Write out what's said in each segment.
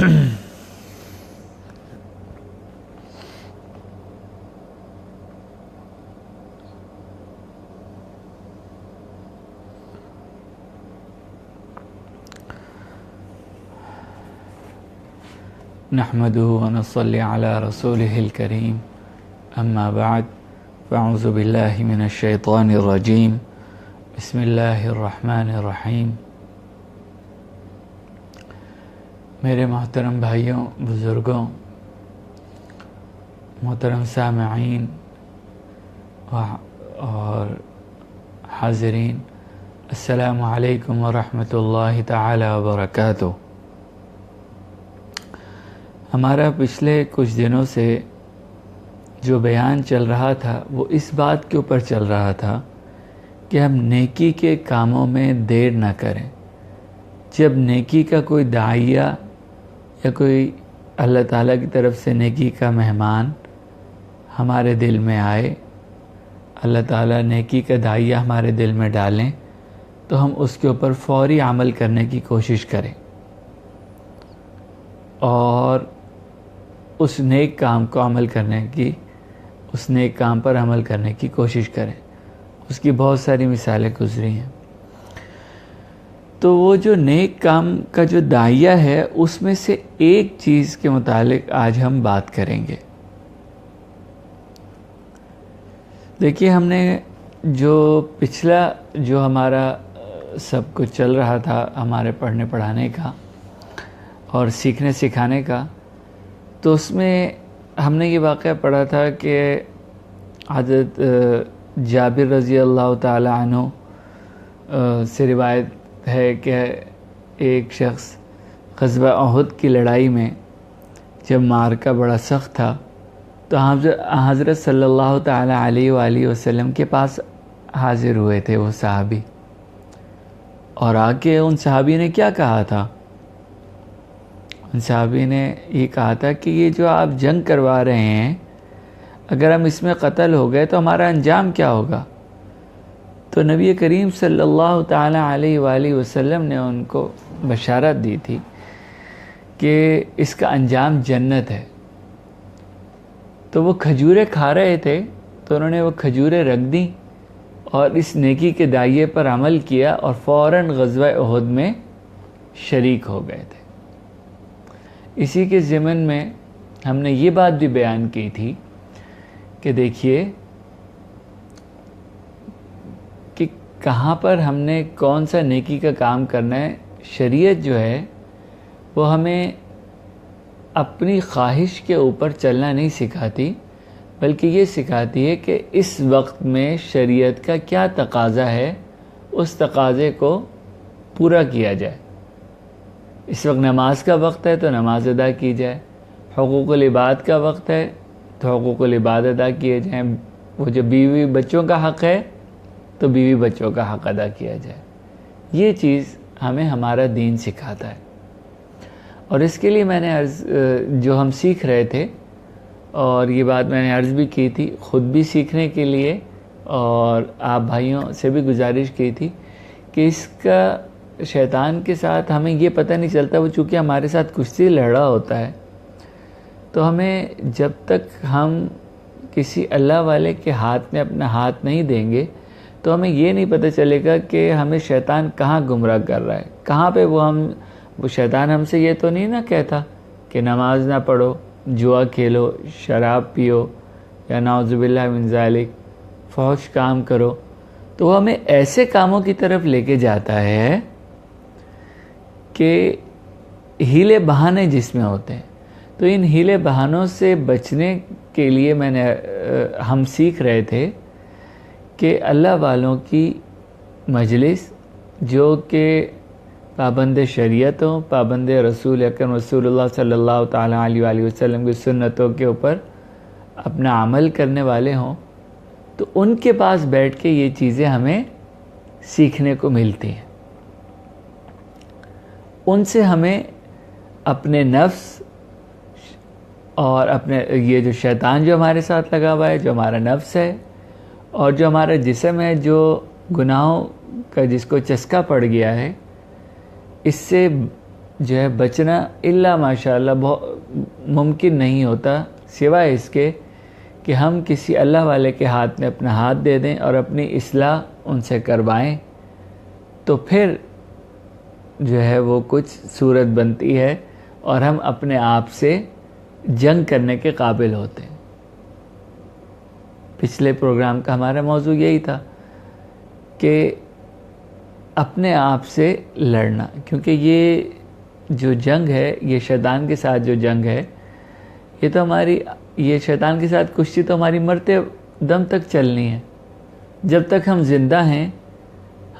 نحمده ونصلي على رسوله الكريم اما بعد فاعوذ بالله من الشیطان الرجیم بسم اللہ الرحمن الرحیم۔ میرے محترم بھائیوں، بزرگوں، محترم سامعین اور حاضرین، السلام علیکم ورحمۃ اللہ تعالی وبرکاتہ۔ ہمارا پچھلے کچھ دنوں سے جو بیان چل رہا تھا وہ اس بات کے اوپر چل رہا تھا کہ ہم نیکی کے کاموں میں دیر نہ کریں۔ جب نیکی کا کوئی داعیہ یا کوئی اللہ تعالیٰ کی طرف سے نیکی کا مہمان ہمارے دل میں آئے، اللہ تعالیٰ نیکی کا داعیہ ہمارے دل میں ڈالیں، تو ہم اس کے اوپر فوری عمل کرنے کی کوشش کریں اور اس نیک کام پر عمل کرنے کی کوشش کریں۔ اس کی بہت ساری مثالیں گزری ہیں۔ تو وہ جو نیک کام کا جو داعیہ ہے، اس میں سے ایک چیز کے متعلق آج ہم بات کریں گے۔ دیکھیے، ہم نے جو پچھلا جو ہمارا سب کچھ چل رہا تھا ہمارے پڑھنے پڑھانے کا اور سیکھنے سکھانے کا، تو اس میں ہم نے یہ واقعہ پڑھا تھا کہ حضرت جابر رضی اللہ تعالی عنہ سے روایت ہے کہ ایک شخص غزوہ احد کی لڑائی میں جب معرکہ بڑا سخت تھا تو حضرت صلی اللہ تعالی علیہ وآلہ وسلم کے پاس حاضر ہوئے تھے وہ صحابی، اور آ کے ان صحابی نے کیا کہا تھا؟ ان صحابی نے یہ کہا تھا کہ یہ جو آپ جنگ کروا رہے ہیں، اگر ہم اس میں قتل ہو گئے تو ہمارا انجام کیا ہوگا؟ تو نبی کریم صلی اللہ تعالی علیہ وآلہ وسلم نے ان کو بشارت دی تھی کہ اس کا انجام جنت ہے۔ تو وہ کھجوریں کھا رہے تھے، تو انہوں نے وہ کھجوریں رکھ دیں اور اس نیکی کے داعیے پر عمل کیا اور فوراً غزوہ احد میں شریک ہو گئے تھے۔ اسی کے ضمن میں ہم نے یہ بات بھی بیان کی تھی کہ دیکھیے کہ کہاں پر ہم نے کون سا نیکی کا کام کرنا ہے۔ شریعت جو ہے وہ ہمیں اپنی خواہش کے اوپر چلنا نہیں سکھاتی، بلکہ یہ سکھاتی ہے کہ اس وقت میں شریعت کا کیا تقاضا ہے، اس تقاضے کو پورا کیا جائے۔ اس وقت نماز کا وقت ہے تو نماز ادا کی جائے، حقوق العباد کا وقت ہے تو حقوق العباد ادا کیے جائیں، وہ جو بیوی بچوں کا حق ہے تو بیوی بچوں کا حق ادا کیا جائے۔ یہ چیز ہمیں ہمارا دین سکھاتا ہے، اور اس کے لیے میں نے جو ہم سیکھ رہے تھے، اور یہ بات میں نے عرض بھی کی تھی، خود بھی سیکھنے کے لیے اور آپ بھائیوں سے بھی گزارش کی تھی کہ اس کا شیطان کے ساتھ ہمیں یہ پتہ نہیں چلتا، وہ چونکہ ہمارے ساتھ کشتی لڑ رہا ہوتا ہے، تو ہمیں جب تک ہم کسی اللہ والے کے ہاتھ میں اپنا ہاتھ نہیں دیں گے تو ہمیں یہ نہیں پتہ چلے گا کہ ہمیں شیطان کہاں گمراہ کر رہا ہے، کہاں پہ وہ شیطان ہم سے یہ تو نہیں نہ کہتا کہ نماز نہ پڑھو، جوا کھیلو، شراب پیو، یا نعوذ باللہ من ذالک فحش کام کرو۔ تو وہ ہمیں ایسے کاموں کی طرف لے کے جاتا ہے کہ ہیلے بہانے جس میں ہوتے ہیں۔ تو ان ہیلے بہانوں سے بچنے کے لیے ہم سیکھ رہے تھے کہ اللہ والوں کی مجلس جو کہ پابند شریعت ہوں، پابند رسول اکرم رسول اللہ صلی اللہ تعالیٰ علیہ وآلہ وسلم کی سنتوں کے اوپر اپنا عمل کرنے والے ہوں، تو ان کے پاس بیٹھ کے یہ چیزیں ہمیں سیکھنے کو ملتی ہیں۔ ان سے ہمیں اپنے نفس اور اپنے یہ جو شیطان جو ہمارے ساتھ لگا ہوا ہے، جو ہمارا نفس ہے اور جو ہمارا جسم ہے، جو گناہوں کا جس کو چسکا پڑ گیا ہے، اس سے جو ہے بچنا الا ماشاءاللہ بہت ممکن نہیں ہوتا، سوائے اس کے کہ ہم کسی اللہ والے کے ہاتھ میں اپنا ہاتھ دے دیں اور اپنی اصلاح ان سے کروائیں، تو پھر جو ہے وہ کچھ صورت بنتی ہے اور ہم اپنے آپ سے جنگ کرنے کے قابل ہوتے ہیں۔ پچھلے پروگرام کا ہمارا موضوع یہی تھا کہ اپنے آپ سے لڑنا، کیونکہ یہ جو جنگ ہے، یہ شیطان کے ساتھ جو جنگ ہے، یہ شیطان کے ساتھ کشتی تو ہماری مرتے دم تک چلنی ہے۔ جب تک ہم زندہ ہیں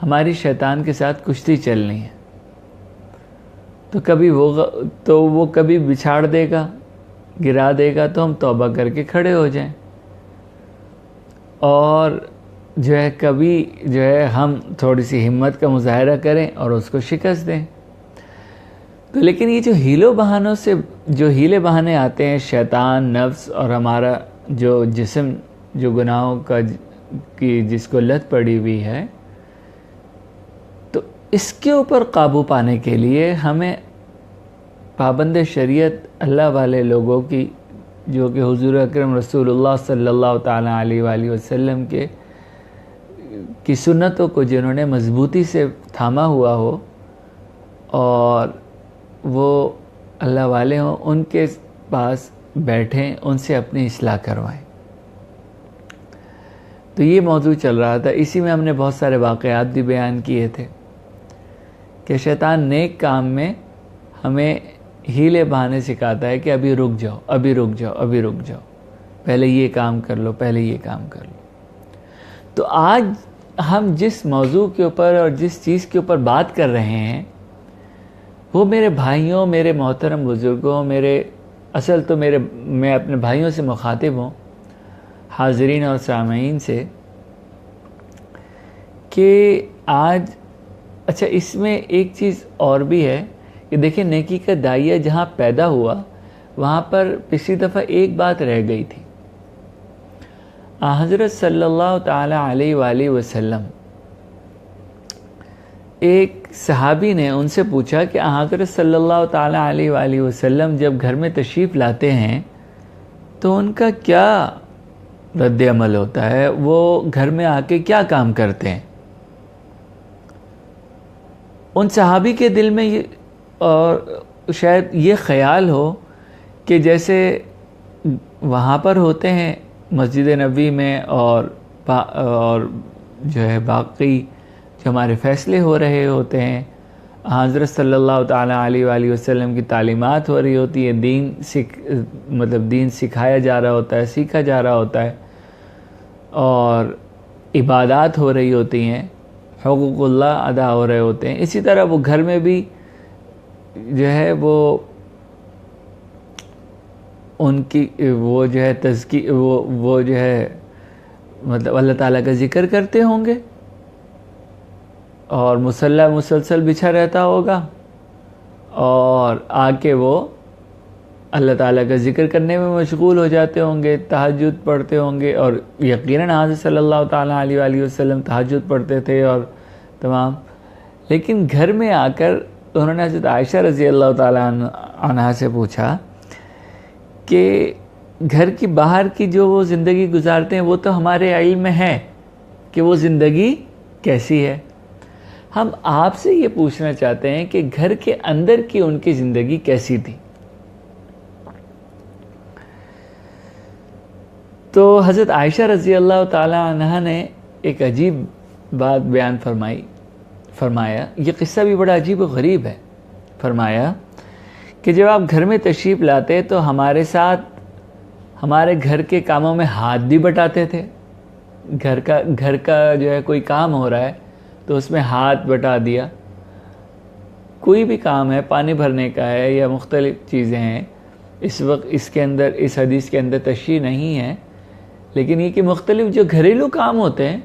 ہماری شیطان کے ساتھ کشتی چلنی ہے، تو وہ کبھی بچھاڑ دے گا، گرا دے گا، تو ہم توبہ کر کے کھڑے ہو جائیں، اور جو ہے کبھی جو ہے ہم تھوڑی سی ہمت کا مظاہرہ کریں اور اس کو شکست دیں۔ تو لیکن یہ جو ہیلے بہانے آتے ہیں، شیطان، نفس اور ہمارا جو جسم جو گناہوں کی جس کو لت پڑی ہوئی ہے، تو اس کے اوپر قابو پانے کے لیے ہمیں پابند شریعت اللہ والے لوگوں جو کہ حضور اکرم رسول اللہ صلی اللہ تعالیٰ علیہ وآلہ وسلم کی سنتوں کو جنہوں نے مضبوطی سے تھاما ہوا ہو اور وہ اللہ والے ہوں، ان کے پاس بیٹھیں، ان سے اپنی اصلاح کروائیں۔ تو یہ موضوع چل رہا تھا، اسی میں ہم نے بہت سارے واقعات بھی بیان کیے تھے کہ شیطان نیک کام میں ہمیں ہیلے بہانے سکھاتا ہے کہ ابھی رک جاؤ، ابھی رک جاؤ، ابھی رک جاؤ، پہلے یہ کام کر لو، پہلے یہ کام کر لو۔ تو آج ہم جس موضوع کے اوپر اور جس چیز کے اوپر بات کر رہے ہیں، وہ میرے بھائیوں، میرے محترم بزرگوں، میں اپنے بھائیوں سے مخاطب ہوں، حاضرین اور سامعین سے، کہ آج اچھا اس میں ایک چیز اور بھی ہے کہ دیکھیں، نیکی کا داعیہ جہاں پیدا ہوا وہاں پر پچھلی دفعہ ایک بات رہ گئی تھی۔ حضرت صلی اللہ تعالیٰ علیہ وآلہ وسلم، ایک صحابی نے ان سے پوچھا کہ حضرت صلی اللہ تعالیٰ علیہ وآلہ وسلم جب گھر میں تشریف لاتے ہیں تو ان کا کیا رد عمل ہوتا ہے، وہ گھر میں آ کے کیا کام کرتے ہیں؟ ان صحابی کے دل میں اور شاید یہ خیال ہو کہ جیسے وہاں پر ہوتے ہیں مسجد نبوی میں اور جو ہے باقی جو ہمارے فیصلے ہو رہے ہوتے ہیں، حضرت صلی اللہ تعالیٰ علیہ وآلہ وسلم کی تعلیمات ہو رہی ہوتی ہے، دین سکھایا جا رہا ہوتا ہے، سیکھا جا رہا ہوتا ہے، اور عبادات ہو رہی ہوتی ہیں، حقوق اللہ ادا ہو رہے ہوتے ہیں۔ اسی طرح وہ گھر میں بھی جو ہے وہ ان کی وہ جو ہے وہ جو ہے مطلب اللہ تعالیٰ کا ذکر کرتے ہوں گے، اور مصلی مسلسل بچھا رہتا ہوگا، اور آ کے وہ اللہ تعالیٰ کا ذکر کرنے میں مشغول ہو جاتے ہوں گے، تہجد پڑھتے ہوں گے، اور یقیناً حضرت صلی اللہ تعالیٰ علیہ وآلہ وسلم تہجد پڑھتے تھے اور تمام۔ لیکن گھر میں آ کر انہوں نے حضرت عائشہ رضی اللہ تعالیٰ عنہا سے پوچھا کہ گھر کی باہر کی جو وہ زندگی گزارتے ہیں وہ تو ہمارے علم میں ہے کہ وہ زندگی کیسی ہے، ہم آپ سے یہ پوچھنا چاہتے ہیں کہ گھر کے اندر کی ان کی زندگی کیسی تھی۔ تو حضرت عائشہ رضی اللہ تعالی عنہا نے ایک عجیب بات بیان فرمایا، یہ قصہ بھی بڑا عجیب و غریب ہے۔ فرمایا کہ جب آپ گھر میں تشریف لاتے تو ہمارے ساتھ ہمارے گھر کے کاموں میں ہاتھ بھی بٹاتے تھے۔ گھر کا جو ہے کوئی کام ہو رہا ہے تو اس میں ہاتھ بٹا دیا، کوئی بھی کام ہے، پانی بھرنے کا ہے یا مختلف چیزیں ہیں، اس وقت اس حدیث کے اندر تشریح نہیں ہے، لیکن یہ کہ مختلف جو گھریلو کام ہوتے ہیں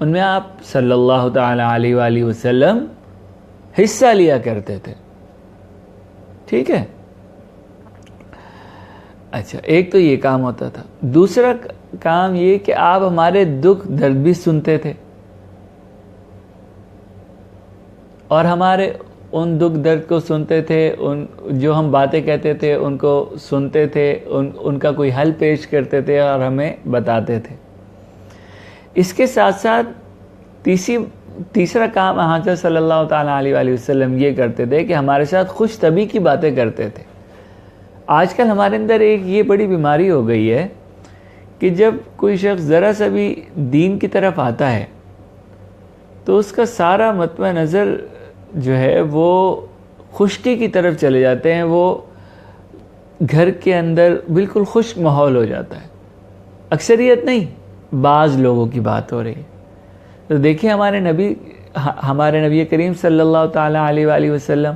ان میں آپ صلی اللہ تعالی علیہ وآلہ وسلم حصہ لیا کرتے تھے، ٹھیک ہے۔ اچھا، ایک تو یہ کام ہوتا تھا، دوسرا کام یہ کہ آپ ہمارے دکھ درد بھی سنتے تھے اور ہمارے ان دکھ درد کو سنتے تھے، ان جو ہم باتیں کہتے تھے ان کو سنتے تھے، ان کا کوئی حل پیش کرتے تھے اور ہمیں بتاتے تھے۔ اس کے ساتھ ساتھ تیسرا کام حضرت صلی اللہ تعالیٰ علیہ وآلہ وسلم یہ کرتے تھے کہ ہمارے ساتھ خوش طبعی کی باتیں کرتے تھے۔ آج کل ہمارے اندر ایک یہ بڑی بیماری ہو گئی ہے کہ جب کوئی شخص ذرا سا بھی دین کی طرف آتا ہے تو اس کا سارا مطمع نظر جو ہے وہ خشکی کی طرف چلے جاتے ہیں، وہ گھر کے اندر بالکل خشک ماحول ہو جاتا ہے۔ اکثریت نہیں، بعض لوگوں کی بات ہو رہی ہے۔ تو دیکھیں ہمارے نبی کریم صلی اللہ تعالیٰ علیہ وآلہ وسلم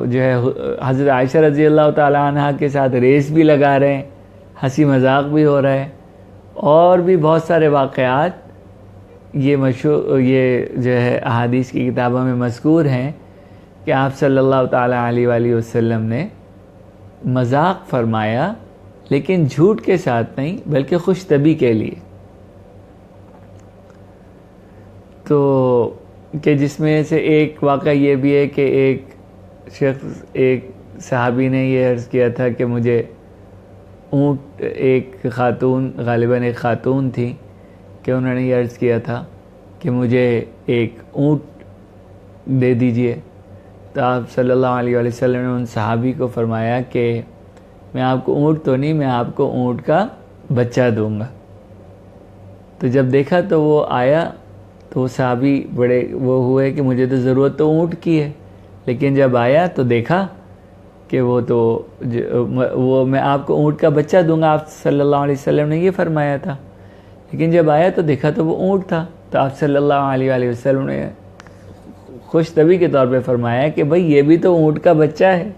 جو ہے حضرت عائشہ رضی اللہ تعالیٰ عنہ کے ساتھ ریس بھی لگا رہے ہیں، ہنسی مذاق بھی ہو رہا ہے، اور بھی بہت سارے واقعات یہ جو ہے احادیث کی کتابوں میں مذکور ہیں کہ آپ صلی اللہ تعالیٰ علیہ وآلہ وسلم نے مذاق فرمایا، لیکن جھوٹ کے ساتھ نہیں بلکہ خوش طبعی کے لیے۔ تو کہ جس میں سے ایک واقعہ یہ بھی ہے کہ ایک صحابی نے یہ عرض کیا تھا کہ مجھے اونٹ، ایک خاتون، غالباً ایک خاتون تھی، کہ انہوں نے یہ عرض کیا تھا کہ مجھے ایک اونٹ دے دیجئے۔ تو آپ صلی اللہ علیہ وآلہ وسلم نے ان صحابی کو فرمایا کہ میں آپ کو اونٹ تو نہیں، میں آپ کو اونٹ کا بچہ دوں گا۔ تو جب دیکھا تو وہ آیا تو وہ صحابی بڑے وہ ہوئے کہ مجھے تو ضرورت تو اونٹ کی ہے، لیکن جب آیا تو دیکھا کہ وہ میں آپ کو اونٹ کا بچہ دوں گا، آپ صلی اللہ علیہ وسلم نے یہ فرمایا تھا، لیکن جب آیا تو دیکھا تو وہ اونٹ تھا۔ تو آپ صلی اللہ علیہ وآلہ وسلم نے خوش طبعی کے طور پہ فرمایا کہ بھئی یہ بھی تو اونٹ کا بچہ ہے۔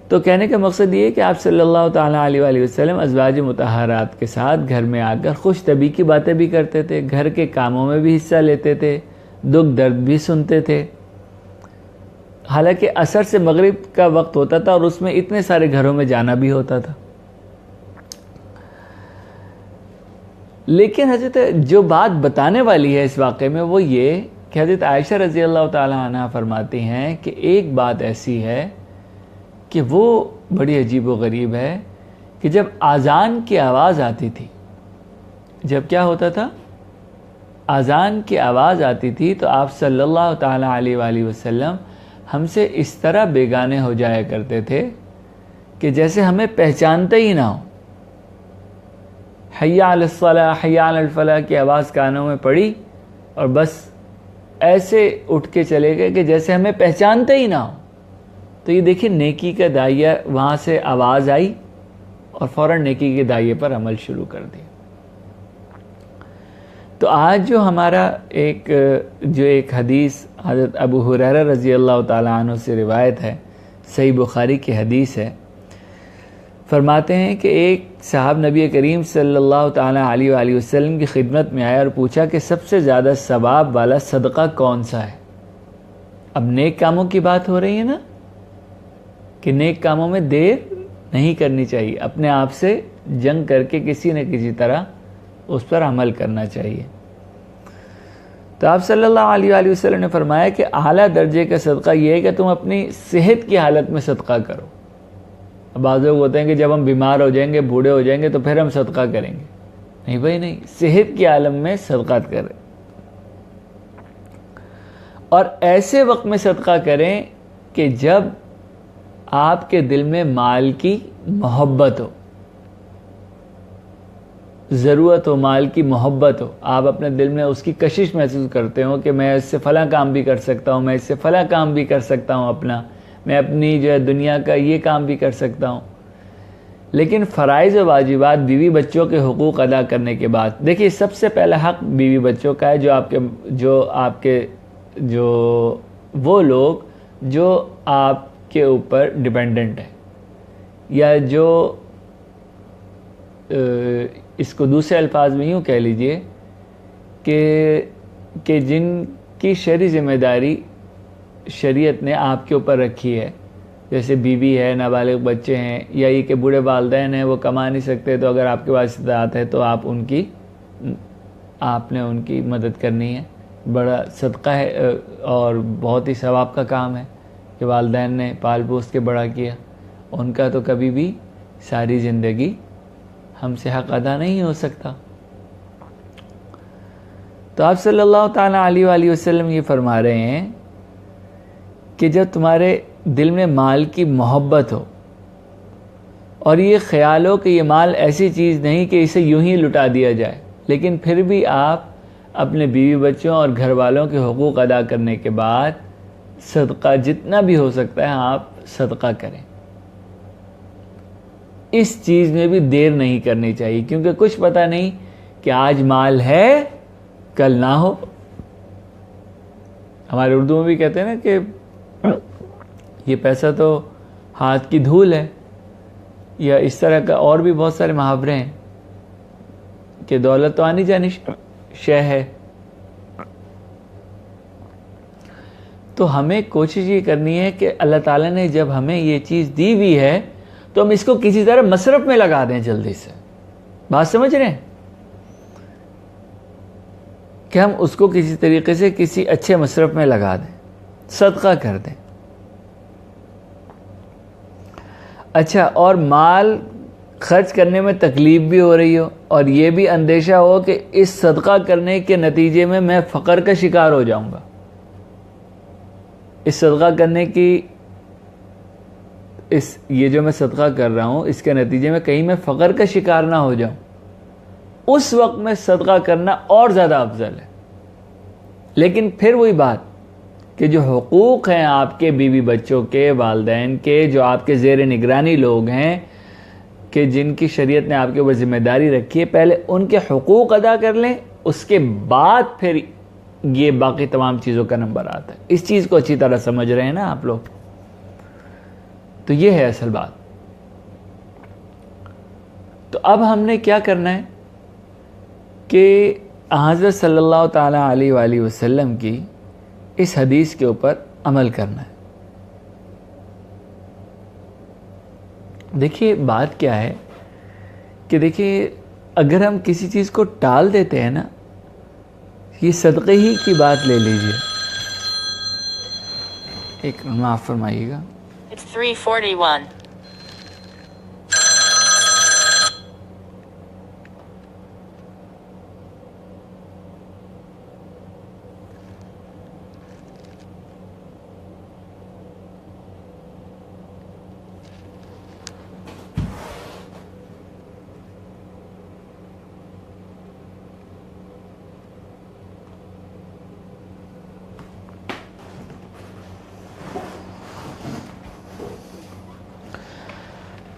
تو کہنے کا مقصد یہ ہے کہ آپ صلی اللہ تعالیٰ علیہ وآلہ وسلم ازواج مطہرات کے ساتھ گھر میں آ کر خوش طبعی کی باتیں بھی کرتے تھے، گھر کے کاموں میں بھی حصہ لیتے تھے، دکھ درد بھی سنتے تھے۔ حالانکہ عصر سے مغرب کا وقت ہوتا تھا اور اس میں اتنے سارے گھروں میں جانا بھی ہوتا تھا، لیکن حضرت جو بات بتانے والی ہے اس واقعے میں وہ یہ کہ حضرت عائشہ رضی اللہ تعالیٰ عنہ فرماتی ہیں کہ ایک بات ایسی ہے کہ وہ بڑی عجیب و غریب ہے کہ جب اذان کی آواز آتی تھی، جب کیا ہوتا تھا، اذان کی آواز آتی تھی تو آپ صلی اللہ تعالیٰ علیہ وآلہ وسلم ہم سے اس طرح بیگانے ہو جایا کرتے تھے کہ جیسے ہمیں پہچانتے ہی نہ ہو۔ حی علی الصلاۃ، حی علی الفلاح کی آواز کانوں میں پڑی اور بس ایسے اٹھ کے چلے گئے کہ جیسے ہمیں پہچانتے ہی نہ ہو۔ تو یہ دیکھیں نیکی کا دائیہ، وہاں سے آواز آئی اور فوراً نیکی کے دائیے پر عمل شروع کر دیا۔ تو آج جو ہمارا ایک حدیث حضرت ابو ہریرہ رضی اللہ تعالیٰ عنہ سے روایت ہے، صحیح بخاری کی حدیث ہے، فرماتے ہیں کہ ایک صاحب نبی کریم صلی اللہ تعالیٰ علیہ وآلہ وسلم کی خدمت میں آیا اور پوچھا کہ سب سے زیادہ ثواب والا صدقہ کون سا ہے؟ اب نیک کاموں کی بات ہو رہی ہے نا، کہ نیک کاموں میں دیر نہیں کرنی چاہیے، اپنے آپ سے جنگ کر کے کسی نہ کسی طرح اس پر عمل کرنا چاہیے۔ تو آپ صلی اللہ علیہ وآلہ وسلم نے فرمایا کہ اعلیٰ درجے کا صدقہ یہ ہے کہ تم اپنی صحت کی حالت میں صدقہ کرو۔ اب بعض لوگ ہوتے ہیں کہ جب ہم بیمار ہو جائیں گے، بوڑھے ہو جائیں گے تو پھر ہم صدقہ کریں گے۔ نہیں بھائی نہیں، صحت کی عالم میں صدقات کریں، اور ایسے وقت میں صدقہ کریں کہ جب آپ کے دل میں مال کی محبت ہو، ضرورت ہو، مال کی محبت ہو، آپ اپنے دل میں اس کی کشش محسوس کرتے ہو کہ میں اس سے فلاں کام بھی کر سکتا ہوں، میں اس سے فلاں کام بھی کر سکتا ہوں، میں اپنی جو ہے دنیا کا یہ کام بھی کر سکتا ہوں۔ لیکن فرائض و واجبات، بیوی بچوں کے حقوق ادا کرنے کے بعد، دیکھیے سب سے پہلا حق بیوی بچوں کا ہے، جو وہ لوگ جو آپ کے اوپر ڈیپینڈنٹ ہے، یا جو اس کو دوسرے الفاظ میں یوں کہہ لیجئے کہ جن کی شرعی ذمہ داری شریعت نے آپ کے اوپر رکھی ہے، جیسے بیوی ہے، نابالغ بچے ہیں، یا یہ کہ بوڑھے والدین ہیں، وہ کما نہیں سکتے، تو اگر آپ کے پاس استطاعت ہے تو آپ نے ان کی مدد کرنی ہے، بڑا صدقہ ہے اور بہت ہی ثواب کا کام ہے کہ والدین نے پال پوس کے بڑا کیا. ان کا تو کبھی بھی ساری زندگی ہم سے حق ادا نہیں ہو سکتا. تو آپ صلی اللہ تعالیٰ علیہ وآلہ وسلم یہ فرما رہے ہیں کہ جب تمہارے دل میں مال کی محبت ہو اور یہ خیال ہو کہ یہ مال ایسی چیز نہیں کہ اسے یوں ہی لٹا دیا جائے، لیکن پھر بھی آپ اپنے بیوی بچوں اور گھر والوں کے حقوق ادا کرنے کے بعد صدقہ جتنا بھی ہو سکتا ہے آپ صدقہ کریں. اس چیز میں بھی دیر نہیں کرنی چاہیے، کیونکہ کچھ پتہ نہیں کہ آج مال ہے کل نہ ہو. ہمارے اردو میں بھی کہتے ہیں نا کہ یہ پیسہ تو ہاتھ کی دھول ہے، یا اس طرح کا اور بھی بہت سارے محاورے ہیں کہ دولت تو آنی جانی شے ہے. تو ہمیں کوشش یہ کرنی ہے کہ اللہ تعالیٰ نے جب ہمیں یہ چیز دی ہوئی ہے تو ہم اس کو کسی طرح مصرف میں لگا دیں جلدی سے. بات سمجھ رہے ہیں کہ ہم اس کو کسی طریقے سے کسی اچھے مصرف میں لگا دیں، صدقہ کر دیں. اچھا، اور مال خرچ کرنے میں تکلیف بھی ہو رہی ہو اور یہ بھی اندیشہ ہو کہ اس صدقہ کرنے کے نتیجے میں فقر کا شکار ہو جاؤں گا، اس صدقہ کرنے کی یہ جو میں صدقہ کر رہا ہوں اس کے نتیجے میں کہیں میں فقر کا شکار نہ ہو جاؤں، اس وقت میں صدقہ کرنا اور زیادہ افضل ہے. لیکن پھر وہی بات کہ جو حقوق ہیں آپ کے بیوی بچوں کے، والدین کے، جو آپ کے زیر نگرانی لوگ ہیں کہ جن کی شریعت نے آپ کے اوپر ذمہ داری رکھی ہے، پہلے ان کے حقوق ادا کر لیں، اس کے بعد پھر یہ باقی تمام چیزوں کا نمبر آتا ہے. اس چیز کو اچھی طرح سمجھ رہے ہیں نا آپ لوگ؟ تو یہ ہے اصل بات. تو اب ہم نے کیا کرنا ہے کہ حضرت صلی اللہ تعالیٰ علیہ وآلہ وسلم کی اس حدیث کے اوپر عمل کرنا ہے. دیکھیے بات کیا ہے کہ دیکھیے اگر ہم کسی چیز کو ٹال دیتے ہیں نا، یہ صدقے ہی کی بات لے لیجئے. ایک معاف فرمائیے گا. It's 3:41.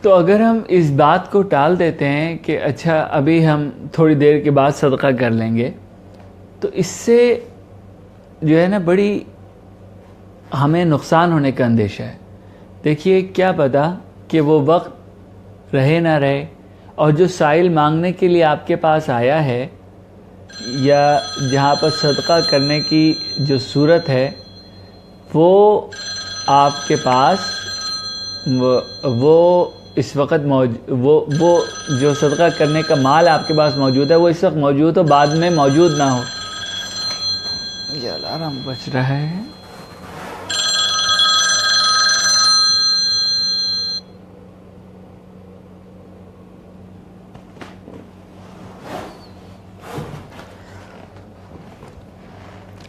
تو اگر ہم اس بات کو ٹال دیتے ہیں کہ اچھا ابھی ہم تھوڑی دیر کے بعد صدقہ کر لیں گے، تو اس سے جو ہے نا بڑی ہمیں نقصان ہونے کا اندیشہ ہے. دیکھیے کیا پتہ کہ وہ وقت رہے نہ رہے، اور جو سائل مانگنے کے لیے آپ کے پاس آیا ہے یا جہاں پر صدقہ کرنے کی جو صورت ہے وہ آپ کے پاس وہ اس وقت وہ جو صدقہ کرنے کا مال آپ کے پاس موجود ہے وہ اس وقت موجود ہو، بعد میں موجود نہ ہو. یہ الارم بج رہا ہے.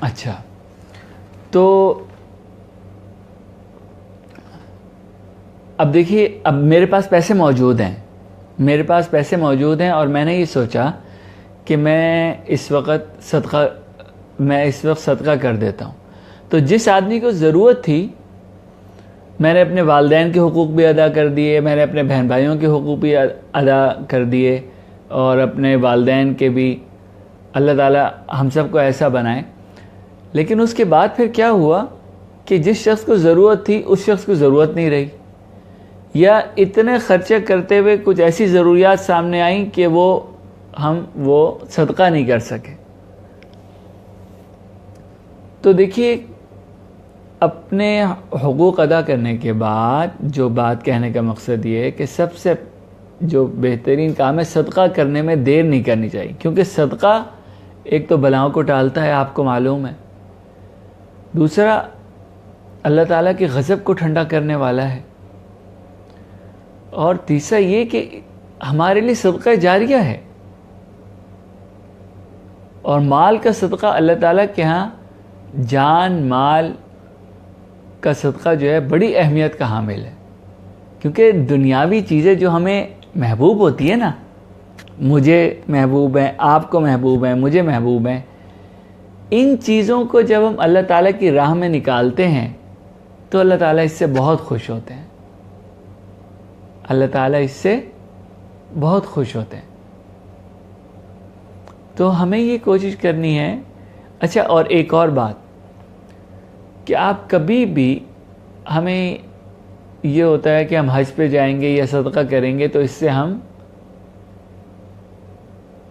اچھا، تو اب دیکھیے اب میرے پاس پیسے موجود ہیں اور میں نے یہ سوچا کہ میں اس وقت صدقہ کر دیتا ہوں. تو جس آدمی کو ضرورت تھی میں نے اپنے والدین کے حقوق بھی ادا کر دیے، میں نے اپنے بہن بھائیوں کے حقوق بھی ادا کر دیے، اور اپنے والدین کے بھی. اللہ تعالیٰ ہم سب کو ایسا بنائے. لیکن اس کے بعد پھر کیا ہوا کہ جس شخص کو ضرورت تھی اس شخص کو ضرورت نہیں رہی، یا اتنے خرچے کرتے ہوئے کچھ ایسی ضروریات سامنے آئیں کہ وہ صدقہ نہیں کر سکے. تو دیکھیے اپنے حقوق ادا کرنے کے بعد جو بات کہنے کا مقصد یہ ہے کہ سب سے جو بہترین کام ہے صدقہ کرنے میں دیر نہیں کرنی چاہیے، کیونکہ صدقہ ایک تو بلاؤں کو ٹالتا ہے، آپ کو معلوم ہے، دوسرا اللہ تعالیٰ کے غضب کو ٹھنڈا کرنے والا ہے، اور تیسرا یہ کہ ہمارے لیے صدقہ جاریہ ہے. اور مال کا صدقہ اللہ تعالیٰ کے ہاں جان مال کا صدقہ جو ہے بڑی اہمیت کا حامل ہے، کیونکہ دنیاوی چیزیں جو ہمیں محبوب ہوتی ہے نا، مجھے محبوب ہیں، آپ کو محبوب ہیں، مجھے محبوب ہیں، ان چیزوں کو جب ہم اللہ تعالیٰ کی راہ میں نکالتے ہیں تو اللہ تعالیٰ اس سے بہت خوش ہوتے ہیں. اللہ تعالیٰ اس سے بہت خوش ہوتے ہیں. تو ہمیں یہ کوشش کرنی ہے. اچھا، اور ایک اور بات کہ آپ کبھی بھی، ہمیں یہ ہوتا ہے کہ ہم حج پہ جائیں گے یا صدقہ کریں گے تو اس سے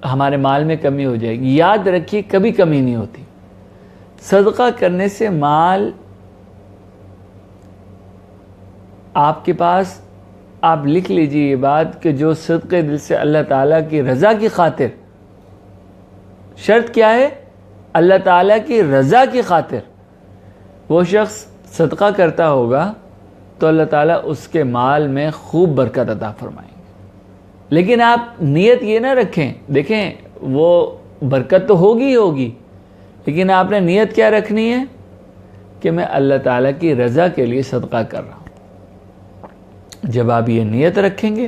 ہمارے مال میں کمی ہو جائے گی. یاد رکھیے کبھی کمی نہیں ہوتی. صدقہ کرنے سے مال آپ کے پاس، آپ لکھ لیجئے یہ بات کہ جو صدقے دل سے اللہ تعالیٰ کی رضا کی خاطر، شرط کیا ہے؟ اللہ تعالیٰ کی رضا کی خاطر وہ شخص صدقہ کرتا ہوگا تو اللہ تعالیٰ اس کے مال میں خوب برکت عطا فرمائیں گے. لیکن آپ نیت یہ نہ رکھیں، دیکھیں وہ برکت تو ہوگی ہی ہوگی، لیکن آپ نے نیت کیا رکھنی ہے کہ میں اللہ تعالیٰ کی رضا کے لیے صدقہ کر رہا ہوں. جب آپ یہ نیت رکھیں گے،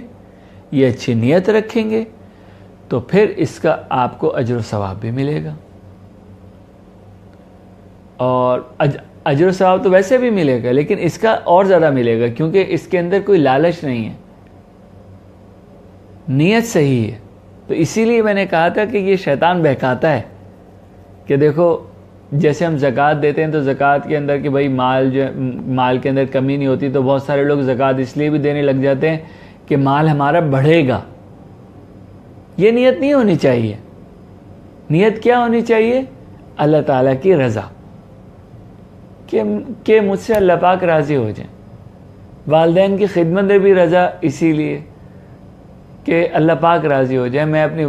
یہ اچھی نیت رکھیں گے، تو پھر اس کا آپ کو اجر و ثواب بھی ملے گا. اور اجر و ثواب تو ویسے بھی ملے گا، لیکن اس کا اور زیادہ ملے گا، کیونکہ اس کے اندر کوئی لالچ نہیں ہے، نیت صحیح ہے. تو اسی لیے میں نے کہا تھا کہ یہ شیطان بہکاتا ہے کہ دیکھو جیسے ہم زکوٰۃ دیتے ہیں تو زکوٰۃ کے اندر کہ بھائی مال کے اندر کمی نہیں ہوتی، تو بہت سارے لوگ زکوٰۃ اس لیے بھی دینے لگ جاتے ہیں کہ مال ہمارا بڑھے گا. یہ نیت نہیں ہونی چاہیے. نیت کیا ہونی چاہیے؟ اللہ تعالیٰ کی رضا، کہ مجھ سے اللہ پاک راضی ہو جائیں. والدین کی خدمت میں بھی رضا اسی لیے کہ اللہ پاک راضی ہو جائے. میں اپنی،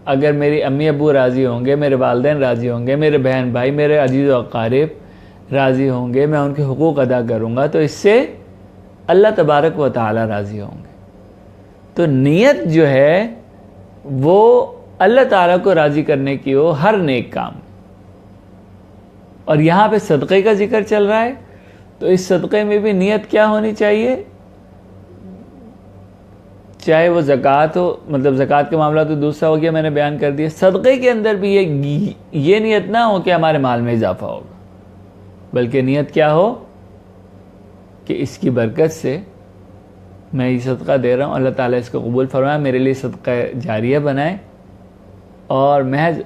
اگر میری امی ابو راضی ہوں گے، میرے والدین راضی ہوں گے، میرے بہن بھائی، میرے عزیز و اقارب راضی ہوں گے، میں ان کے حقوق ادا کروں گا، تو اس سے اللہ تبارک و تعالی راضی ہوں گے. تو نیت جو ہے وہ اللہ تعالیٰ کو راضی کرنے کی ہو ہر نیک کام. اور یہاں پہ صدقے کا ذکر چل رہا ہے، تو اس صدقے میں بھی نیت کیا ہونی چاہیے؟ چاہے وہ زکوٰۃ ہو، مطلب زکوٰۃ کا معاملہ تو دوسرا ہو گیا، میں نے بیان کر دیا. صدقے کے اندر بھی یہ نیت نہ ہو کہ ہمارے مال میں اضافہ ہوگا، بلکہ نیت کیا ہو کہ اس کی برکت سے میں یہ صدقہ دے رہا ہوں، اللہ تعالیٰ اس کو قبول فرمائے، میرے لیے صدقہ جاریہ بنائے، اور محض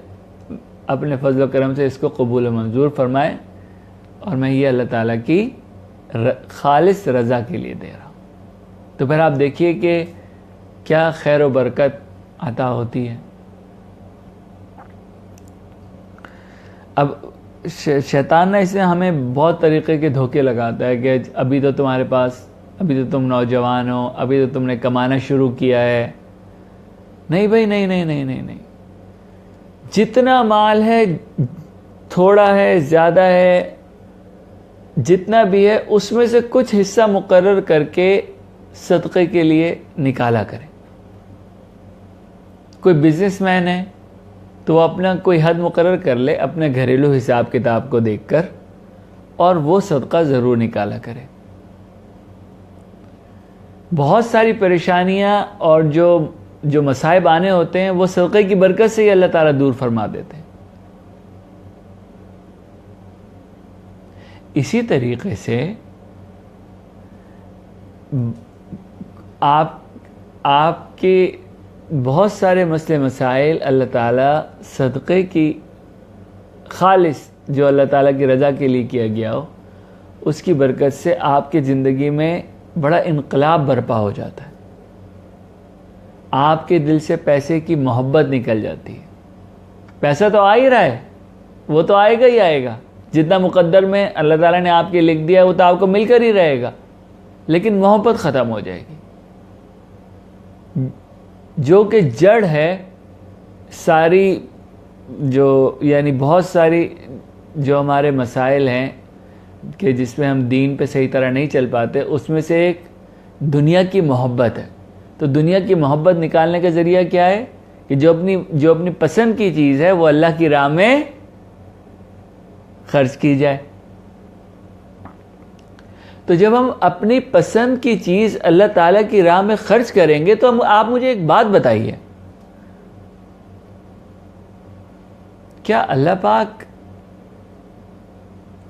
اپنے فضل و کرم سے اس کو قبول و منظور فرمائے، اور میں یہ اللہ تعالیٰ کی خالص رضا کے لیے دے رہا ہوں. تو پھر آپ دیکھیے کہ کیا خیر و برکت عطا ہوتی ہے. اب شیطان اس میں ہمیں بہت طریقے کے دھوکے لگاتا ہے کہ ابھی تو تمہارے پاس، ابھی تو تم نوجوان ہو، ابھی تو تم نے کمانا شروع کیا ہے. نہیں بھائی، نہیں نہیں نہیں نہیں نہیں. جتنا مال ہے، تھوڑا ہے زیادہ ہے، جتنا بھی ہے اس میں سے کچھ حصہ مقرر کر کے صدقے کے لیے نکالا کریں. کوئی بزنس مین ہے تو وہ اپنا کوئی حد مقرر کر لے اپنے گھریلو حساب کتاب کو دیکھ کر، اور وہ صدقہ ضرور نکالا کرے. بہت ساری پریشانیاں اور جو مصائب آنے ہوتے ہیں وہ صدقے کی برکت سے ہی اللہ تعالیٰ دور فرما دیتے ہیں. اسی طریقے سے آپ کے بہت سارے مسئلے مسائل اللہ تعالیٰ صدقے کی خالص، جو اللہ تعالیٰ کی رضا کے لیے کیا گیا ہو، اس کی برکت سے آپ کی زندگی میں بڑا انقلاب برپا ہو جاتا ہے. آپ کے دل سے پیسے کی محبت نکل جاتی ہے. پیسہ تو آ ہی رہا ہے، وہ تو آئے گا ہی آئے گا، جتنا مقدر میں اللہ تعالیٰ نے آپ کے لکھ دیا وہ تو آپ کو مل کر ہی رہے گا، لیکن محبت ختم ہو جائے گی، جو کہ جڑ ہے ساری جو یعنی بہت ساری جو ہمارے مسائل ہیں کہ جس میں ہم دین پہ صحیح طرح نہیں چل پاتے، اس میں سے ایک دنیا کی محبت ہے. تو دنیا کی محبت نکالنے کا ذریعہ کیا ہے کہ جو اپنی پسند کی چیز ہے وہ اللہ کی راہ میں خرچ کی جائے. تو جب ہم اپنی پسند کی چیز اللہ تعالیٰ کی راہ میں خرچ کریں گے تو آپ مجھے ایک بات بتائیے، کیا اللہ پاک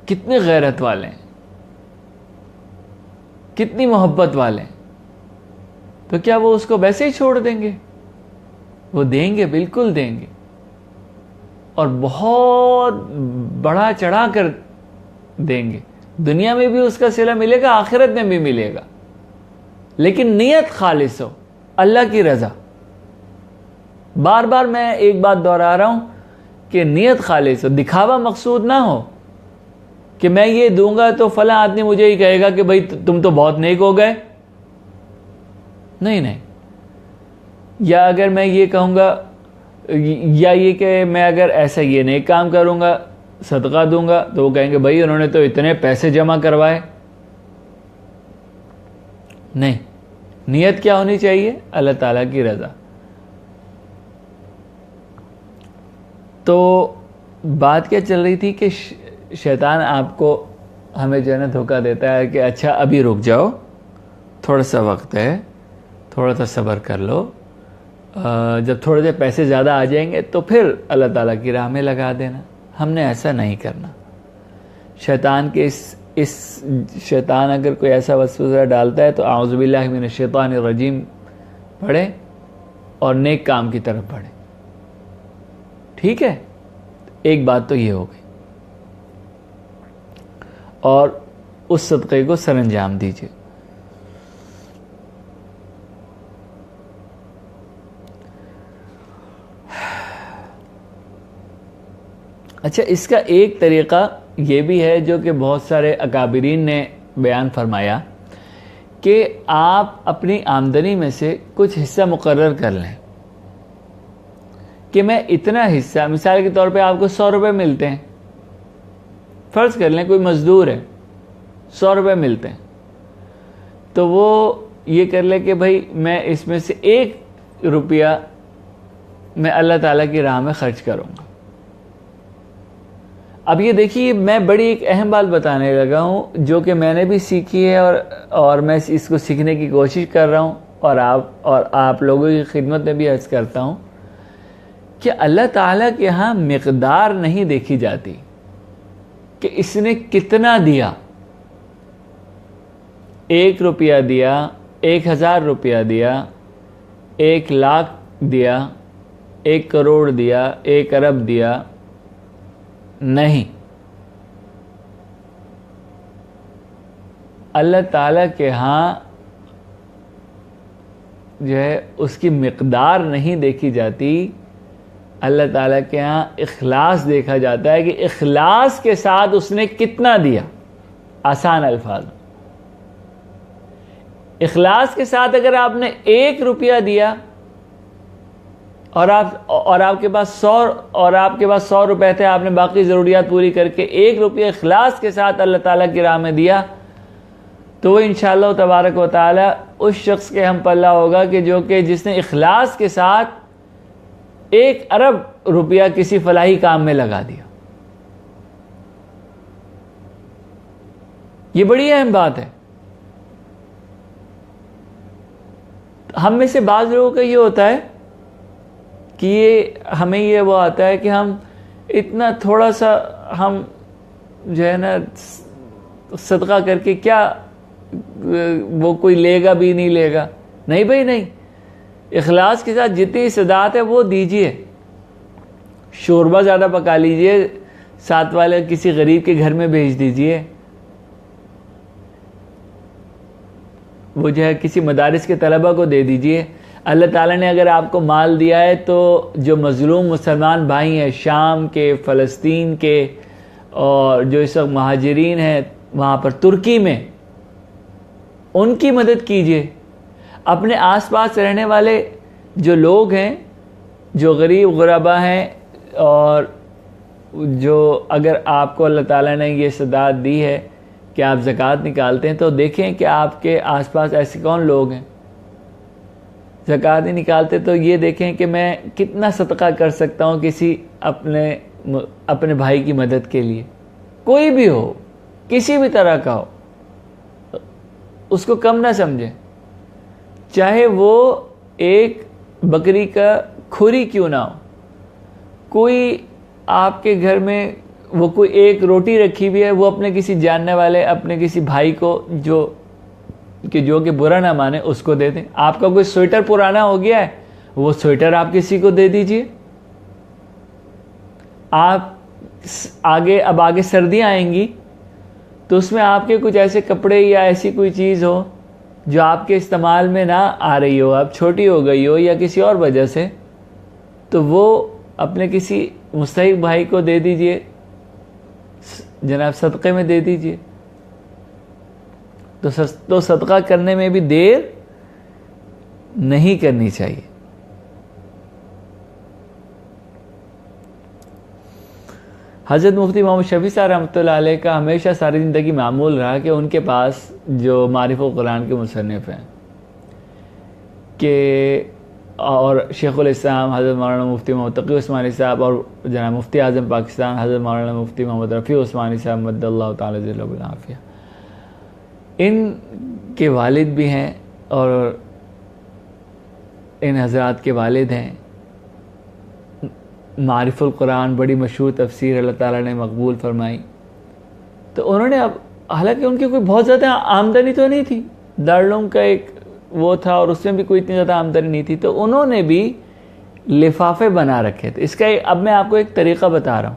کتنے غیرت والے ہیں، کتنی محبت والے ہیں؟ تو کیا وہ اس کو ویسے ہی چھوڑ دیں گے؟ وہ دیں گے، بالکل دیں گے، اور بہت بڑا چڑھا کر دیں گے. دنیا میں بھی اس کا صلہ ملے گا، آخرت میں بھی ملے گا، لیکن نیت خالص ہو، اللہ کی رضا. بار بار میں ایک بات دہرا رہا ہوں کہ نیت خالص ہو، دکھاوا مقصود نہ ہو کہ میں یہ دوں گا تو فلاں آدمی مجھے ہی کہے گا کہ بھئی تم تو بہت نیک ہو گئے. نہیں. یا اگر میں یہ کہوں گا، یا یہ کہ میں اگر ایسا یہ نیک کام کروں گا، صدقہ دوں گا، تو وہ کہیں گے بھئی انہوں نے تو اتنے پیسے جمع کروائے. نہیں، نیت کیا ہونی چاہیے؟ اللہ تعالیٰ کی رضا. تو بات کیا چل رہی تھی کہ شیطان آپ کو ہمیں جو ہے نا دھوکہ دیتا ہے کہ اچھا ابھی رک جاؤ، تھوڑا سا وقت ہے، تھوڑا سا صبر کر لو، جب تھوڑے سے پیسے زیادہ آ جائیں گے تو پھر اللہ تعالیٰ کی راہ میں لگا دینا. ہم نے ایسا نہیں کرنا. شیطان کے شیطان اگر کوئی ایسا وسوسہ ڈالتا ہے تو اعوذ باللہ من الشیطان الرجیم پڑھیں اور نیک کام کی طرف بڑھیں. ٹھیک ہے، ایک بات تو یہ ہو گئی. اور اس صدقے کو سر انجام دیجیے. اچھا، اس کا ایک طریقہ یہ بھی ہے جو کہ بہت سارے اکابرین نے بیان فرمایا کہ آپ اپنی آمدنی میں سے کچھ حصہ مقرر کر لیں کہ میں اتنا حصہ، مثال کے طور پہ آپ کو 100 روپے ملتے ہیں، فرض کر لیں کوئی مزدور ہے، 100 روپے ملتے ہیں، تو وہ یہ کر لے کہ بھائی میں اس میں سے 1 روپیہ میں اللہ تعالیٰ کی راہ میں خرچ کروں گا. اب یہ دیکھیے، میں بڑی ایک اہم بات بتانے لگا ہوں جو کہ میں نے بھی سیکھی ہے اور میں اس کو سیکھنے کی کوشش کر رہا ہوں، اور آپ لوگوں کی خدمت میں بھی عرض کرتا ہوں کہ اللہ تعالیٰ کے ہاں مقدار نہیں دیکھی جاتی کہ اس نے کتنا دیا. 1 روپیہ دیا، 1000 روپیہ دیا، 1 لاکھ دیا، 1 کروڑ دیا، 1 ارب دیا. نہیں، اللہ تعالیٰ کے ہاں جو ہے اس کی مقدار نہیں دیکھی جاتی. اللہ تعالیٰ کے ہاں اخلاص دیکھا جاتا ہے کہ اخلاص کے ساتھ اس نے کتنا دیا. آسان الفاظ، اخلاص کے ساتھ اگر آپ نے 1 روپیہ دیا اور آپ کے پاس 100 روپے تھے، آپ نے باقی ضروریات پوری کر کے 1 روپیہ اخلاص کے ساتھ اللہ تعالیٰ کی راہ میں دیا، تو وہ انشاءاللہ تبارک و تعالی اس شخص کے ہم پلہ ہوگا کہ جس نے اخلاص کے ساتھ 1 ارب روپیہ کسی فلاحی کام میں لگا دیا. یہ بڑی اہم بات ہے. ہم میں سے بعض لوگوں کا یہ ہوتا ہے کہ ہمیں یہ وہ آتا ہے کہ ہم اتنا تھوڑا سا ہم جو ہے نا صدقہ کر کے کیا وہ کوئی لے گا بھی نہیں لے گا. نہیں بھائی نہیں، اخلاص کے ساتھ جتنی استطاعت ہے وہ دیجئے. شوربہ زیادہ پکا لیجئے، ساتھ والے کسی غریب کے گھر میں بھیج دیجئے، وہ جو ہے کسی مدارس کے طلبہ کو دے دیجئے. اللہ تعالیٰ نے اگر آپ کو مال دیا ہے تو جو مظلوم مسلمان بھائی ہیں شام کے، فلسطین کے، اور جو اس وقت مہاجرین ہیں وہاں پر ترکی میں، ان کی مدد کیجئے. اپنے آس پاس رہنے والے جو لوگ ہیں، جو غریب غربا ہیں، اور جو اگر آپ کو اللہ تعالیٰ نے یہ استعداد دی ہے کہ آپ زکوٰۃ نکالتے ہیں تو دیکھیں کہ آپ کے آس پاس ایسے کون لوگ ہیں زکوٰۃ نہیں نکالتے، تو یہ دیکھیں کہ میں کتنا صدقہ کر سکتا ہوں کسی اپنے بھائی کی مدد کے لیے، کوئی بھی ہو، کسی بھی طرح کا ہو، اس کو کم نہ سمجھیں، چاہے وہ ایک بکری کا کھوری کیوں نہ ہو۔ کوئی آپ کے گھر میں وہ کوئی ایک روٹی رکھی ہوئی ہے، وہ اپنے کسی جاننے والے اپنے کسی بھائی کو جو کہ برا نہ مانے اس کو دے دیں۔ آپ کا کوئی سویٹر پرانا ہو گیا ہے، وہ سویٹر آپ کسی کو دے دیجئے۔ آپ اب آگے سردیاں آئیں گی تو اس میں آپ کے کچھ ایسے کپڑے یا ایسی کوئی چیز ہو جو آپ کے استعمال میں نہ آ رہی ہو، اب چھوٹی ہو گئی ہو یا کسی اور وجہ سے، تو وہ اپنے کسی مستحق بھائی کو دے دیجئے، جناب صدقے میں دے دیجئے۔ تو صدقہ کرنے میں بھی دیر نہیں کرنی چاہیے۔ حضرت مفتی محمد شفیع صاحب رحمۃ اللہ علیہ کا ہمیشہ ساری زندگی معمول رہا کہ ان کے پاس جو معرف القرآن کے مصنف ہیں اور شیخ الاسلام حضرت مولانا مفتی محمد تقی عثمانی صاحب اور جناب مفتی اعظم پاکستان حضرت مولانا مفتی محمد رفیع عثمانی صاحب مد اللہ تعالی ذلہ بالعافیہ، ان کے والد بھی ہیں اور ان حضرات کے والد ہیں۔ معرف القرآن بڑی مشہور تفسیر اللہ تعالیٰ نے مقبول فرمائی، تو انہوں نے حالانکہ ان کی کوئی بہت زیادہ آمدنی تو نہیں تھی، دارالعلوم کا ایک وہ تھا اور اس میں بھی کوئی اتنی زیادہ آمدنی نہیں تھی، تو انہوں نے بھی لفافے بنا رکھے تھے۔ اس کا اب میں آپ کو ایک طریقہ بتا رہا ہوں۔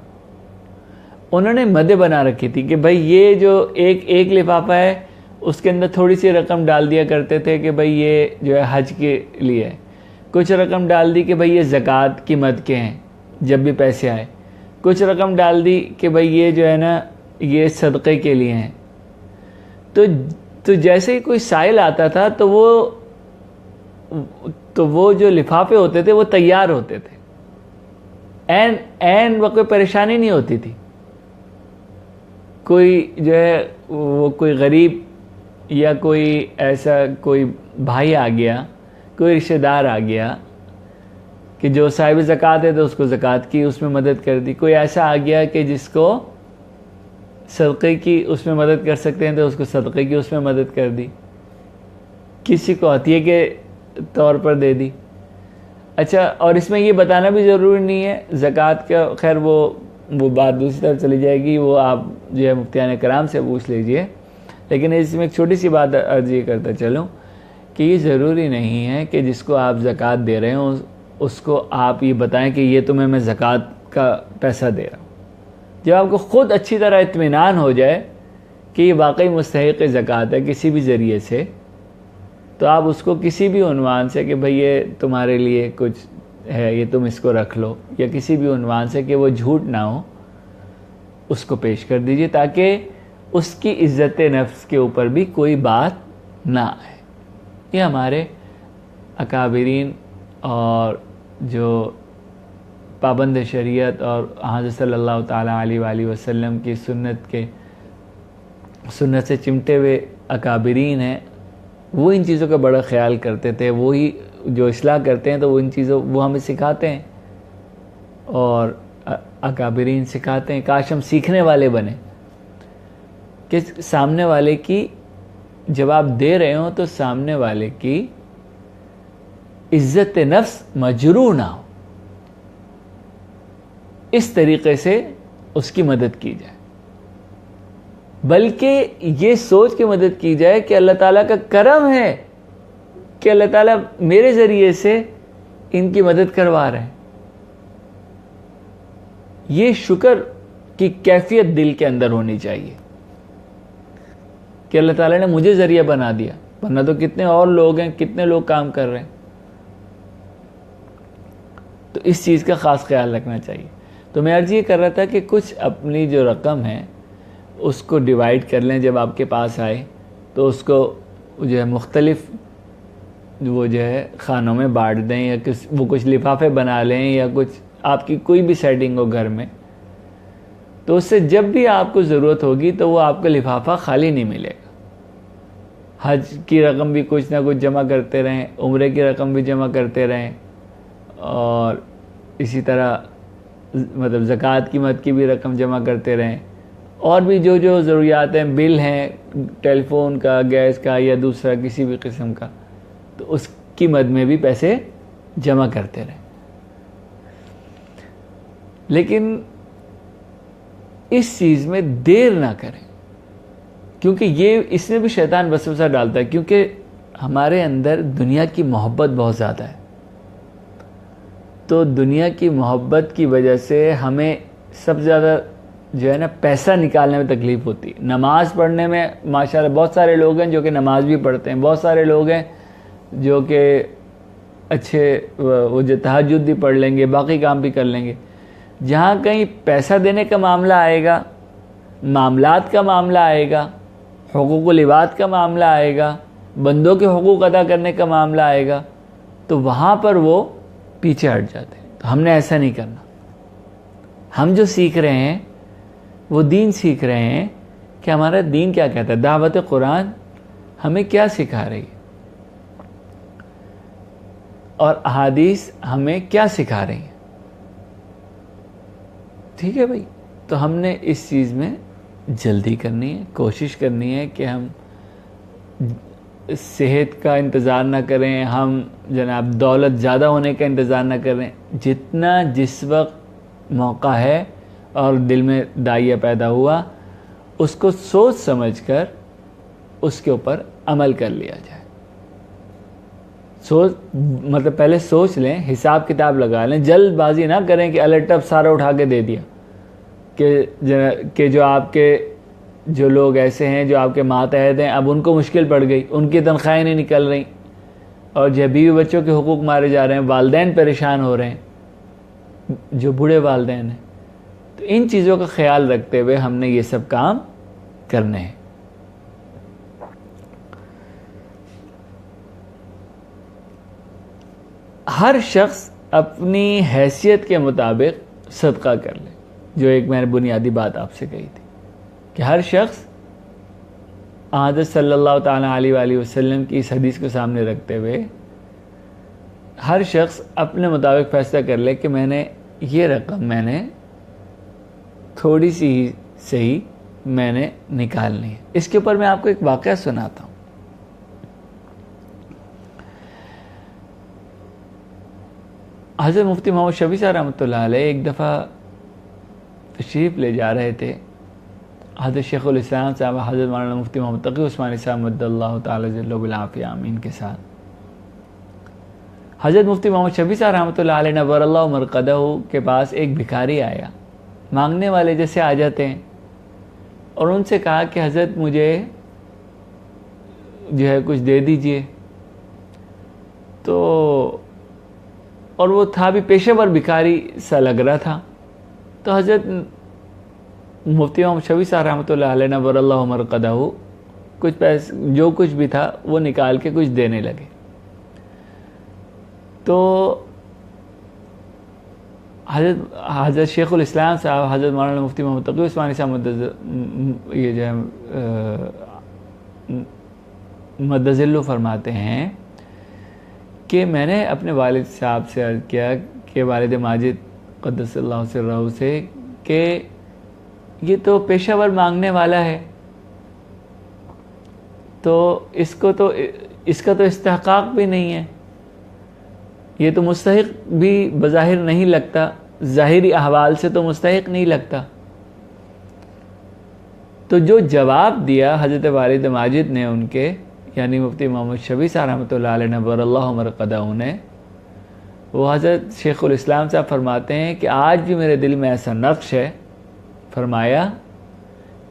انہوں نے مدیں بنا رکھی تھی کہ بھائی یہ جو ایک لفافہ ہے اس کے اندر تھوڑی سی رقم ڈال دیا کرتے تھے کہ بھائی یہ جو ہے حج کے لیے ہے، کچھ رقم ڈال دی کہ بھائی یہ زکوٰۃ کی مد کے ہیں جب بھی پیسے آئے، کچھ رقم ڈال دی کہ بھائی یہ جو ہے نا یہ صدقے کے لیے ہیں۔ تو جیسے ہی کوئی سائل آتا تھا تو وہ جو لفافے ہوتے تھے وہ تیار ہوتے تھے، این وقت پریشانی نہیں ہوتی تھی۔ کوئی جو ہے وہ کوئی غریب یا کوئی ایسا کوئی بھائی آ گیا، کوئی رشتہ دار آ گیا کہ جو صاحب زکوٰۃ ہے تو اس کو زکوٰۃ کی اس میں مدد کر دی، کوئی ایسا آ گیا کہ جس کو صدقے کی اس میں مدد کر سکتے ہیں تو اس کو صدقے کی اس میں مدد کر دی، کسی کو عطیے کے طور پر دے دی۔ اچھا، اور اس میں یہ بتانا بھی ضروری نہیں ہے، زکوٰۃ کا خیر وہ بات دوسری طرف چلی جائے گی، وہ آپ جو ہے مفتیان کرام سے پوچھ لیجئے، لیکن اس میں ایک چھوٹی سی بات عرض یہ کرتا چلوں کہ یہ ضروری نہیں ہے کہ جس کو آپ زکوٰۃ دے رہے ہوں اس کو آپ یہ بتائیں کہ یہ تمہیں میں زکوٰۃ کا پیسہ دے رہا ہوں۔ جب آپ کو خود اچھی طرح اطمینان ہو جائے کہ یہ واقعی مستحق زکوٰۃ ہے کسی بھی ذریعے سے، تو آپ اس کو کسی بھی عنوان سے کہ بھئی یہ تمہارے لیے کچھ ہے، یہ تم اس کو رکھ لو، یا کسی بھی عنوان سے کہ وہ جھوٹ نہ ہو، اس کو پیش کر دیجئے تاکہ اس کی عزت نفس کے اوپر بھی کوئی بات نہ آئے۔ یہ ہمارے اکابرین اور جو پابند شریعت اور حضرت صلی اللہ تعالیٰ علیہ وآلہ وسلم کی سنت سے چمٹے ہوئے اکابرین ہیں، وہ ان چیزوں کا بڑا خیال کرتے تھے، وہی جو اصلاح کرتے ہیں تو وہ ان چیزوں وہ ہمیں سکھاتے ہیں اور اکابرین سکھاتے ہیں۔ کاش ہم سیکھنے والے بنیں کہ سامنے والے کی جب آپ دے رہے ہوں تو سامنے والے کی عزت نفس مجروح نہ ہو، اس طریقے سے اس کی مدد کی جائے، بلکہ یہ سوچ کے مدد کی جائے کہ اللہ تعالیٰ کا کرم ہے کہ اللہ تعالیٰ میرے ذریعے سے ان کی مدد کروا رہے ہیں۔ یہ شکر کی کیفیت دل کے اندر ہونی چاہیے کہ اللہ تعالیٰ نے مجھے ذریعہ بنا دیا، ورنہ تو کتنے اور لوگ ہیں، کتنے لوگ کام کر رہے ہیں۔ تو اس چیز کا خاص خیال رکھنا چاہیے۔ تو میں عرض یہ کر رہا تھا کہ کچھ اپنی جو رقم ہے اس کو ڈیوائیڈ کر لیں، جب آپ کے پاس آئے تو اس کو جو ہے مختلف وہ جو ہے خانوں میں بانٹ دیں، یا وہ کچھ لفافے بنا لیں یا کچھ آپ کی کوئی بھی سیٹنگ ہو گھر میں، تو اس سے جب بھی آپ کو ضرورت ہوگی تو وہ آپ کا لفافہ خالی نہیں ملے گا۔ حج کی رقم بھی کچھ نہ کچھ جمع کرتے رہیں، عمرے کی رقم بھی جمع کرتے رہیں، اور اسی طرح مطلب زکوٰۃ کی مد کی بھی رقم جمع کرتے رہیں، اور بھی جو جو ضروریات ہیں، بل ہیں ٹیلی فون کا، گیس کا یا دوسرا کسی بھی قسم کا، تو اس کی مد میں بھی پیسے جمع کرتے رہیں۔ لیکن اس چیز میں دیر نہ کریں، کیونکہ یہ اس میں بھی شیطان وسوسہ ڈالتا ہے، کیونکہ ہمارے اندر دنیا کی محبت بہت زیادہ ہے، تو دنیا کی محبت کی وجہ سے ہمیں سب سے زیادہ جو ہے نا پیسہ نکالنے میں تکلیف ہوتی ہے۔ نماز پڑھنے میں ماشاءاللہ بہت سارے لوگ ہیں جو کہ نماز بھی پڑھتے ہیں، بہت سارے لوگ ہیں جو کہ اچھے وہ جو تہجد بھی پڑھ لیں گے، باقی کام بھی کر لیں گے۔ جہاں کہیں پیسہ دینے کا معاملہ آئے گا، معاملات کا معاملہ آئے گا، حقوق العباد کا معاملہ آئے گا، بندوں کے حقوق ادا کرنے کا معاملہ آئے گا، تو وہاں پر وہ پیچھے ہٹ جاتے ہیں۔ تو ہم نے ایسا نہیں کرنا۔ ہم جو سیکھ رہے ہیں وہ دین سیکھ رہے ہیں کہ ہمارا دین کیا کہتا ہے، دعوت قرآن ہمیں کیا سکھا رہی ہے، اور احادیث ہمیں کیا سکھا رہی ہیں۔ ٹھیک ہے بھائی، تو ہم نے اس چیز میں جلدی کرنی ہے، کوشش کرنی ہے کہ ہم صحت کا انتظار نہ کریں، ہم جناب دولت زیادہ ہونے کا انتظار نہ کریں، جتنا جس وقت موقع ہے اور دل میں داعیہ پیدا ہوا، اس کو سوچ سمجھ کر اس کے اوپر عمل کر لیا جائے۔ مطلب پہلے سوچ لیں، حساب کتاب لگا لیں، جلد بازی نہ کریں کہ الٹ اب سارا اٹھا کے دے دیا، کہ جو آپ کے جو لوگ ایسے ہیں جو آپ کے ماتحت ہیں، اب ان کو مشکل پڑ گئی، ان کی تنخواہیں نہیں نکل رہی، اور جو بیوی بچوں کے حقوق مارے جا رہے ہیں، والدین پریشان ہو رہے ہیں، جو بوڑھے والدین ہیں۔ تو ان چیزوں کا خیال رکھتے ہوئے ہم نے یہ سب کام کرنے ہیں۔ ہر شخص اپنی حیثیت کے مطابق صدقہ کر لے، جو ایک میں نے بنیادی بات آپ سے کہی تھی کہ ہر شخص حضرت صلی اللہ تعالیٰ علیہ وآلہ وسلم کی اس حدیث کو سامنے رکھتے ہوئے ہر شخص اپنے مطابق فیصلہ کر لے کہ میں نے یہ رقم میں نے تھوڑی سی ہی صحیح میں نے نکالنی ہے۔ اس کے اوپر میں آپ کو ایک واقعہ سناتا ہوں۔ حضرت مفتی محمد شفیع صاحب رحمۃ اللہ علیہ ایک دفعہ تشریف لے جا رہے تھے حضرت شیخ الاسلام صاحب حضرت مولانا مفتی محمد تقی عثمانی صاحب مد اللہ تعالی ذلہ بالعافیہ آمین کے ساتھ۔ حضرت مفتی محمد شفیع صاحب رحمۃ اللہ علیہ نور اللہ مرقدہ کے پاس ایک بھکاری آیا، مانگنے والے جیسے آ جاتے ہیں، اور ان سے کہا کہ حضرت مجھے جو ہے کچھ دے دیجئے۔ تو اور وہ تھا بھی پیشہ ور بھکاری سا لگ رہا تھا، تو حضرت مفتی محمد شفیع صاحب رحمۃ اللہ علیہ نور اللہ مرقدہ کچھ پیسے جو کچھ بھی تھا وہ نکال کے کچھ دینے لگے۔ تو حضرت شیخ الاسلام صاحب حضرت مولانا مفتی محمد تقی عثمانی صاحب یہ جو ہے مدذلو فرماتے ہیں کہ میں نے اپنے والد صاحب سے عرض کیا کہ والد ماجد قدس اللہ سرہ سے کہ یہ تو پیشہ ور مانگنے والا ہے، تو اس کا تو استحقاق بھی نہیں ہے، یہ تو مستحق بھی بظاہر نہیں لگتا، ظاہری احوال سے تو مستحق نہیں لگتا۔ تو جو جواب دیا حضرت والد ماجد نے ان کے، یعنی مفتی محمد شفیع صاحب رحمۃ اللہ علیہ نور اللہ مرقدہ نے، وہ حضرت شیخ الاسلام صاحب فرماتے ہیں کہ آج بھی میرے دل میں ایسا نقش ہے، فرمایا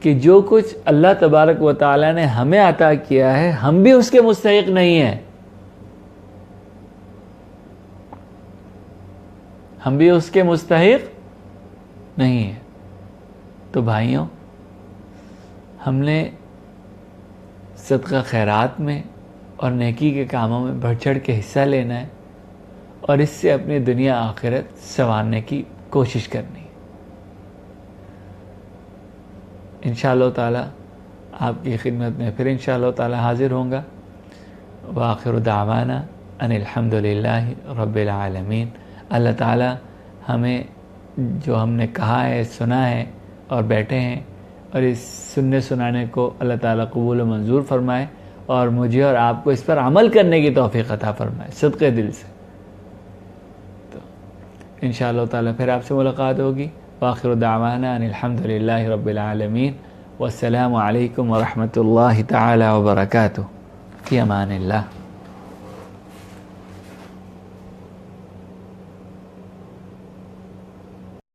کہ جو کچھ اللہ تبارک و تعالی نے ہمیں عطا کیا ہے ہم بھی اس کے مستحق نہیں ہیں، ہم بھی اس کے مستحق نہیں ہیں۔ تو بھائیوں، ہم نے صدقہ خیرات میں اور نیکی کے کاموں میں بڑھ چڑھ کے حصہ لینا ہے، اور اس سے اپنی دنیا آخرت سنوارنے کی کوشش کرنی ہے۔ انشاءاللہ تعالی آپ کی خدمت میں پھر انشاءاللہ تعالی حاضر ہوں گا۔ وآخر دعوانا ان الحمدللہ رب العالمین۔ اللہ تعالی ہمیں جو ہم نے کہا ہے، سنا ہے اور بیٹھے ہیں، اور اس سننے سنانے کو اللہ تعالی قبول و منظور فرمائے، اور مجھے اور آپ کو اس پر عمل کرنے کی توفیق عطا فرمائے صدقے دل سے۔ تو انشاءاللہ تعالی پھر آپ سے ملاقات ہوگی۔ وآخر دعوانا ان الحمدللہ رب العالمین، والسلام علیکم ورحمۃ اللہ تعالی وبرکاتہ، فی امان اللہ۔